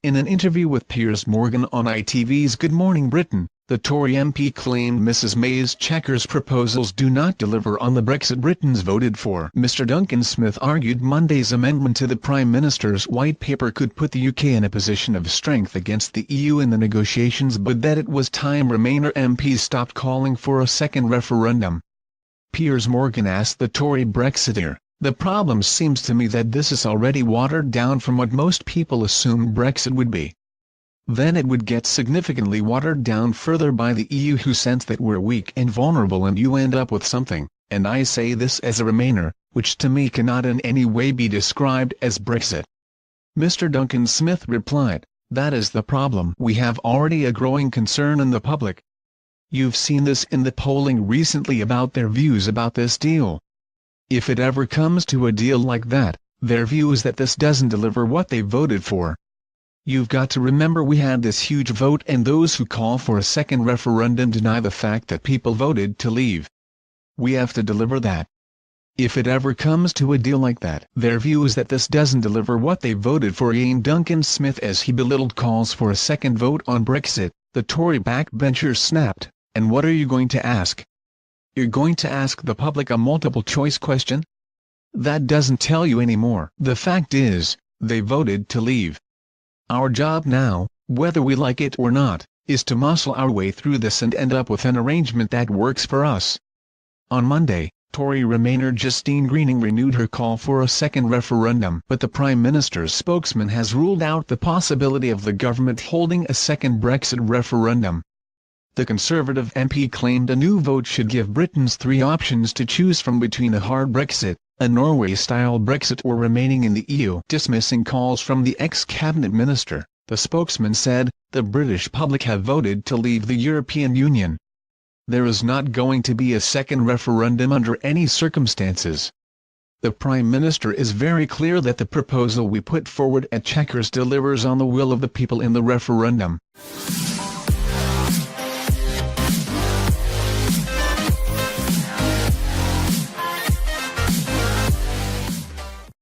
In an interview with Piers Morgan on ITV's Good Morning Britain, the Tory MP claimed Mrs May's Chequers proposals do not deliver on the Brexit Britons voted for. Mr Duncan Smith argued Monday's amendment to the Prime Minister's White Paper could put the UK in a position of strength against the EU in the negotiations, but that it was time Remainer MPs stopped calling for a second referendum. Piers Morgan asked the Tory Brexiteer, "The problem seems to me that this is already watered down from what most people assumed Brexit would be. Then it would get significantly watered down further by the EU, who sense that we're weak and vulnerable, and you end up with something, and I say this as a Remainer, which to me cannot in any way be described as Brexit." Mr Duncan Smith replied, "That is the problem. We have already a growing concern in the public. You've seen this in the polling recently about their views about this deal. If it ever comes to a deal like that, their view is that this doesn't deliver what they voted for. You've got to remember we had this huge vote, and those who call for a second referendum deny the fact that people voted to leave. We have to deliver that. If it ever comes to a deal like that, their view is that this doesn't deliver what they voted for." Duncan Smith, as he belittled calls for a second vote on Brexit, the Tory backbencher snapped, "And what are you going to ask? You're going to ask the public a multiple-choice question? That doesn't tell you any more. The fact is, they voted to leave. Our job now, whether we like it or not, is to muscle our way through this and end up with an arrangement that works for us." On Monday, Tory Remainer Justine Greening renewed her call for a second referendum, but the Prime Minister's spokesman has ruled out the possibility of the government holding a second Brexit referendum. The Conservative MP claimed a new vote should give Britons three options to choose from between a hard Brexit, a Norway-style Brexit, or remaining in the EU. Dismissing calls from the ex-cabinet minister, the spokesman said, "The British public have voted to leave the European Union. There is not going to be a second referendum under any circumstances. The Prime Minister is very clear that the proposal we put forward at Chequers delivers on the will of the people in the referendum."